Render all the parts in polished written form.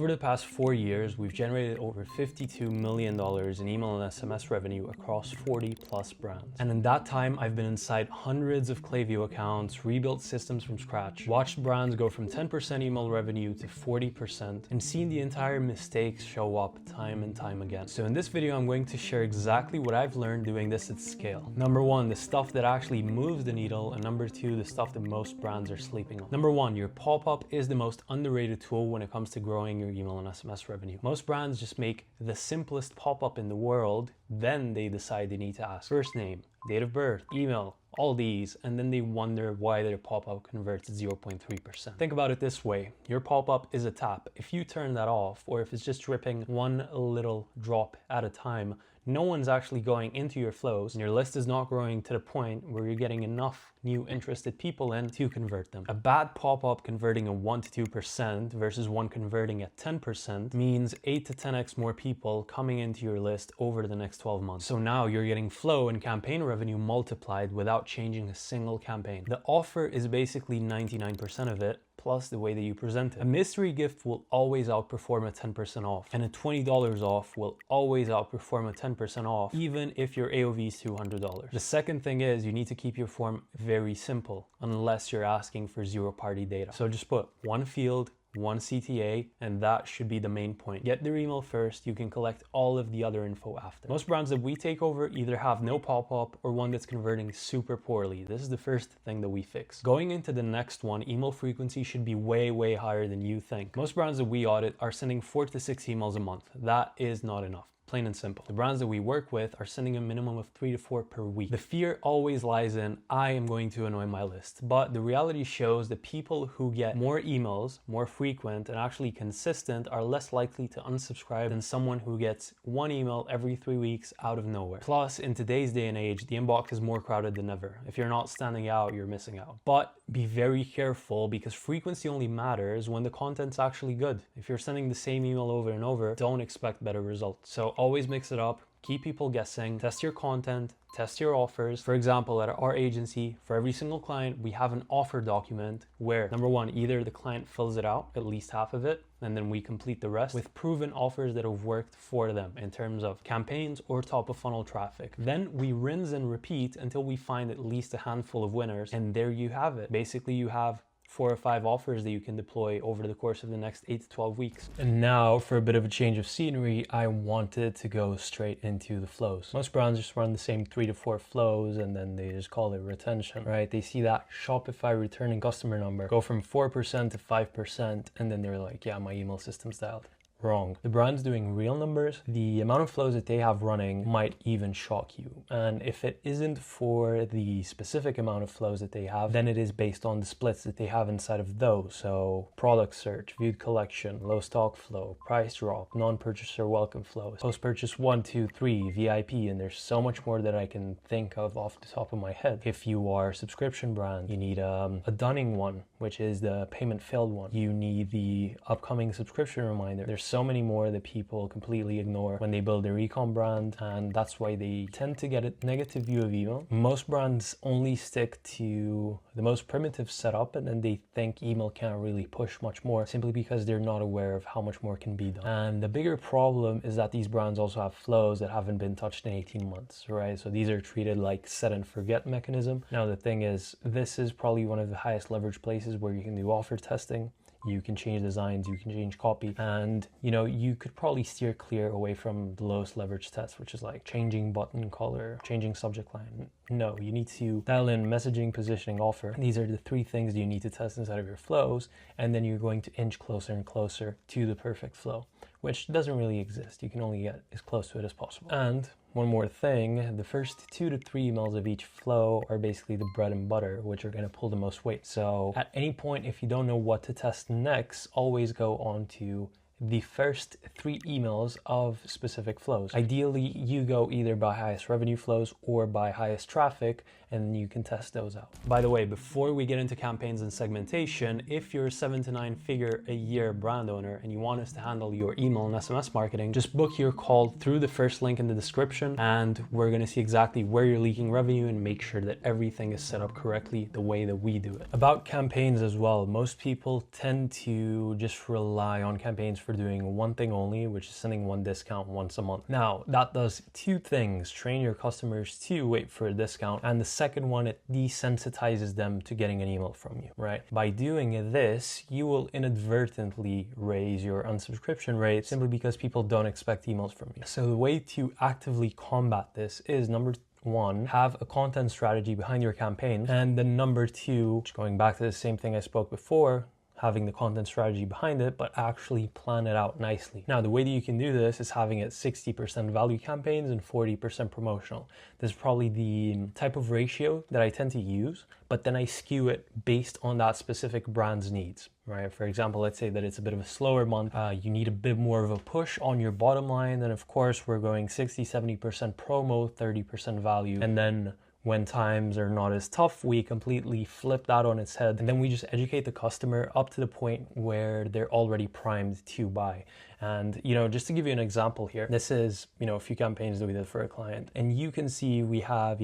Over the past 4 years, we've generated over $52 million in email and SMS revenue across 40 plus brands. And in that time, I've been inside hundreds of Klaviyo accounts, rebuilt systems from scratch, watched brands go from 10% email revenue to 40%, and seen the entire mistakes show up time and time again. So in this video, I'm going to share exactly what I've learned doing this at scale. Number one, the stuff that actually moves the needle, and number two, the stuff that most brands are sleeping on. Number one, your pop-up is the most underrated tool when it comes to growing your email and SMS revenue. Most brands just make the simplest pop-up in the world, then they decide they need to ask first name, date of birth, email, all these, and then they wonder why their pop-up converts at 0.3%. Think about it this way. Your pop-up is a tap. If you turn that off, or if it's just dripping one little drop at a time, no one's actually going into your flows, and your list is not growing to the point where you're getting enough new interested people in to convert them. A bad pop-up converting at 1 to 2% versus one converting at 10% means 8 to 10x more people coming into your list over the next 12 months. So now you're getting flow and campaign revenue multiplied without changing a single campaign. The offer is basically 99% of it, plus the way that you present it. A mystery gift will always outperform a 10% off, and a $20 off will always outperform a 10% off, even if your AOV is $200. The second thing is you need to keep your form very simple, unless you're asking for zero-party data. So just put one field, one CTA, and that should be the main point. Get their email first, you can collect all of the other info after. Most brands that we take over either have no pop-up or one that's converting super poorly. This is the first thing that we fix. Going into the next one, email frequency should be way higher than you think. Most brands that we audit are sending 4 to 6 emails a month. That is not enough. Plain and simple. The brands that we work with are sending a minimum of 3 to 4 per week. The fear always lies in, I am going to annoy my list. But the reality shows that people who get more emails, more frequent, and actually consistent are less likely to unsubscribe than someone who gets one email every 3 weeks out of nowhere. Plus, in today's day and age, the inbox is more crowded than ever. If you're not standing out, you're missing out. But be very careful, because frequency only matters when the content's actually good. If you're sending the same email over and over, don't expect better results. So always mix it up, keep people guessing, test your content, test your offers. For example, at our agency, for every single client, we have an offer document where, number one, either the client fills it out, at least half of it, and then we complete the rest with proven offers that have worked for them in terms of campaigns or top of funnel traffic. Then we rinse and repeat until we find at least a handful of winners, and there you have it. Basically, you have 4 or 5 offers that you can deploy over the course of the next 8 to 12 weeks. And now, for a bit of a change of scenery, I wanted to go straight into the flows. Most brands just run the same 3 to 4 flows, and then they just call it retention, right? They see that Shopify returning customer number go from 4% to 5%, and then they're like, yeah, my email system's dialed. Wrong. The brand's doing real numbers. The amount of flows that they have running might even shock you. And if it isn't for the specific amount of flows that they have, then it is based on the splits that they have inside of those. So product search, viewed collection, low stock flow, price drop, non-purchaser welcome flows, post-purchase 1, 2, 3, VIP, and there's so much more that I can think of off the top of my head. If you are a subscription brand, you need a dunning one, which is the payment failed one. You need the upcoming subscription reminder. There's so many more that people completely ignore when they build their Ecom brand, and that's why they tend to get a negative view of email. Most brands only stick to the most primitive setup, and then they think email can't really push much more simply because they're not aware of how much more can be done. And the bigger problem is that these brands also have flows that haven't been touched in 18 months, right? So these are treated like set and forget mechanism. Now the thing is, this is probably one of the highest leverage places where you can do offer testing. You can change designs, you can change copy, and you could probably steer clear away from the lowest leverage test, which is like changing button color, changing subject line. No, you need to dial in messaging, positioning, offer. These are the 3 things that you need to test inside of your flows, and then you're going to inch closer and closer to the perfect flow, which doesn't really exist. You can only get as close to it as possible. And one more thing, the first 2 to 3 emails of each flow are basically the bread and butter, which are going to pull the most weight. So at any point, if you don't know what to test next, always go on to the first 3 emails of specific flows. Ideally, you go either by highest revenue flows or by highest traffic, and you can test those out. By the way, before we get into campaigns and segmentation, if you're a 7 to 9 figure a year brand owner and you want us to handle your email and SMS marketing, just book your call through the first link in the description, and we're going to see exactly where you're leaking revenue and make sure that everything is set up correctly the way that we do it. About campaigns as well, most people tend to just rely on campaigns for doing one thing only, which is sending one discount once a month. Now, that does two things: train your customers to wait for a discount, and the second one, it desensitizes them to getting an email from you, right? By doing this, you will inadvertently raise your unsubscription rate simply because people don't expect emails from you. So the way to actively combat this is, number one, have a content strategy behind your campaign. And then number two, going back to the same thing I spoke before, having the content strategy behind it, but actually plan it out nicely. Now, the way that you can do this is having it 60% value campaigns and 40% promotional. This is probably the type of ratio that I tend to use, but then I skew it based on that specific brand's needs, right? For example, let's say that it's a bit of a slower month. You need a bit more of a push on your bottom line. Then of course, we're going 60-70% promo, 30% value. And then when times are not as tough, we completely flip that on its head. And then we just educate the customer up to the point where they're already primed to buy. And, just to give you an example here, this is, a few campaigns that we did for a client. And you can see we have,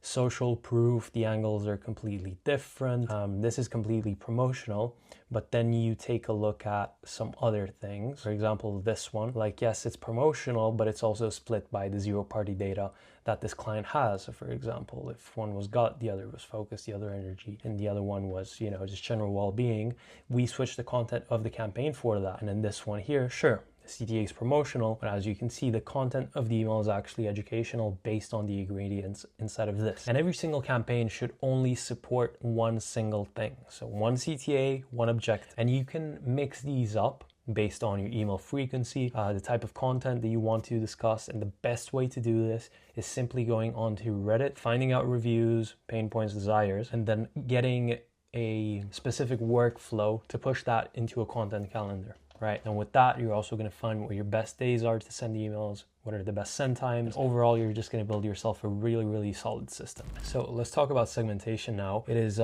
social proof, the angles are completely different. This is completely promotional, but then you take a look at some other things. For example, this one, yes, it's promotional, but it's also split by the zero-party data that this client has. So for example, if one was gut, the other was focus, the other energy, and the other one was, just general well-being, we switched the content of the campaign for that. And in this one here, sure, CTA is promotional, but as you can see, the content of the email is actually educational based on the ingredients inside of this. And every single campaign should only support one single thing. So one CTA, one objective, and you can mix these up based on your email frequency, the type of content that you want to discuss. And the best way to do this is simply going onto Reddit, finding out reviews, pain points, desires, and then getting a specific workflow to push that into a content calendar. Right, and with that, you're also going to find what your best days are to send emails, what are the best send times. Overall, you're just going to build yourself a really, really solid system. So let's talk about segmentation now. It is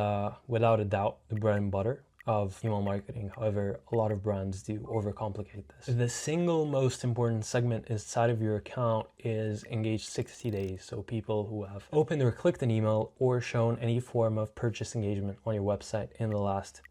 without a doubt the bread and butter of email marketing. However, a lot of brands do overcomplicate this. The single most important segment inside of your account is engaged 60 days. So people who have opened or clicked an email or shown any form of purchase engagement on your website in the last,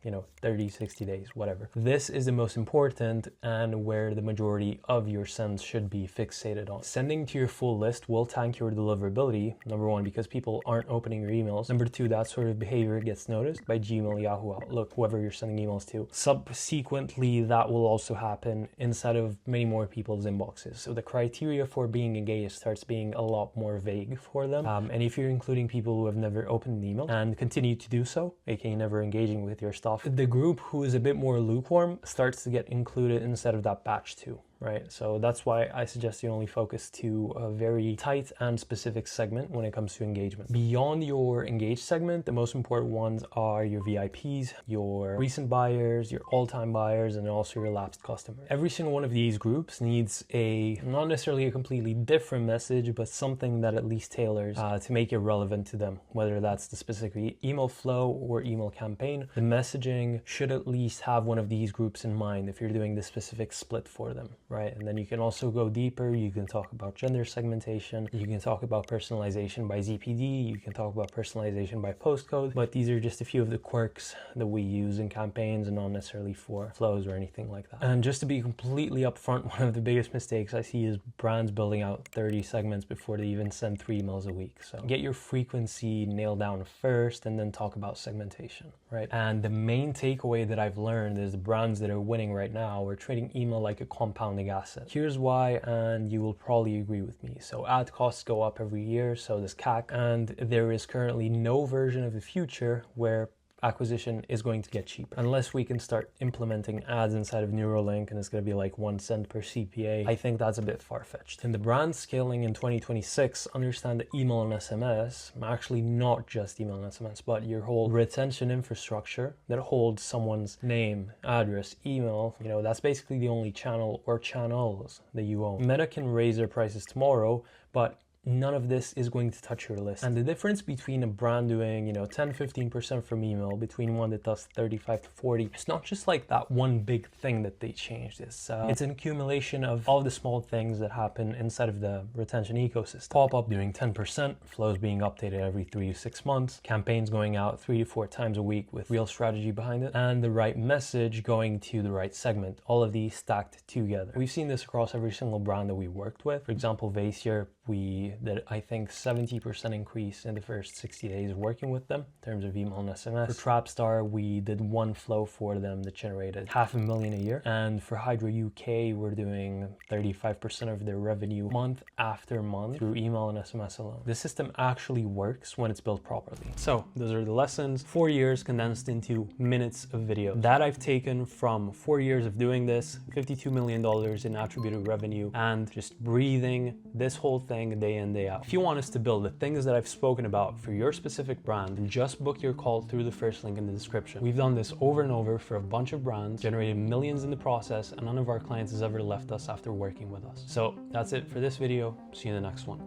30, 60 days, whatever. This is the most important and where the majority of your sends should be fixated on. Sending to your full list will tank your deliverability. Number one, because people aren't opening your emails. Number two, that sort of behavior gets noticed by Gmail, Yahoo, Outlook, whoever you're sending emails to. Subsequently, that will also happen inside of many more people's inboxes. So the criteria for being engaged starts being a lot more vague for them. And if you're including people who have never opened an email and continue to do so, aka never engaging with your stuff, the group who is a bit more lukewarm starts to get included instead of that batch too. Right? So that's why I suggest you only focus to a very tight and specific segment when it comes to engagement. Beyond your engaged segment, the most important ones are your VIPs, your recent buyers, your all-time buyers, and also your lapsed customers. Every single one of these groups needs not necessarily a completely different message, but something that at least tailors to make it relevant to them, whether that's the specific email flow or email campaign. The messaging should at least have one of these groups in mind if you're doing the specific split for them. Right? And then you can also go deeper. You can talk about gender segmentation. You can talk about personalization by ZPD. You can talk about personalization by postcode. But these are just a few of the quirks that we use in campaigns and not necessarily for flows or anything like that. And just to be completely upfront, one of the biggest mistakes I see is brands building out 30 segments before they even send 3 emails a week. So get your frequency nailed down first and then talk about segmentation, right? And the main takeaway that I've learned is the brands that are winning right now are treating email like a compounding asset. Here's why, and you will probably agree with me. So ad costs go up every year, so does CAC, and there is currently no version of the future where acquisition is going to get cheaper unless we can start implementing ads inside of Neuralink and it's going to be like 1 cent per CPA. I think that's a bit far-fetched. And the brand scaling in 2026 understand that email and SMS, actually not just email and SMS, but your whole retention infrastructure that holds someone's name, address, email, that's basically the only channel or channels that you own. Meta can raise their prices tomorrow, but none of this is going to touch your list. And the difference between a brand doing, 10, 15% from email, between one that does 35 to 40, it's not just like that one big thing that they changed. It's an accumulation of all the small things that happen inside of the retention ecosystem. Pop-up doing 10%, flows being updated every 3 to 6 months, campaigns going out 3 to 4 times a week with real strategy behind it, and the right message going to the right segment. All of these stacked together. We've seen this across every single brand that we worked with. For example, Vasier, we did, I think, 70% increase in the first 60 days working with them in terms of email and SMS. For Trapstar, we did one flow for them that generated $500,000 a year. And for Hydra UK, we're doing 35% of their revenue month after month through email and SMS alone. This system actually works when it's built properly. So those are the lessons. 4 years condensed into minutes of video. That I've taken from 4 years of doing this, $52 million in attributed revenue, and just breathing this whole thing day in, day out. If you want us to build the things that I've spoken about for your specific brand, just book your call through the first link in the description. We've done this over and over for a bunch of brands, generated millions in the process, and none of our clients has ever left us after working with us. So that's it for this video. See you in the next one.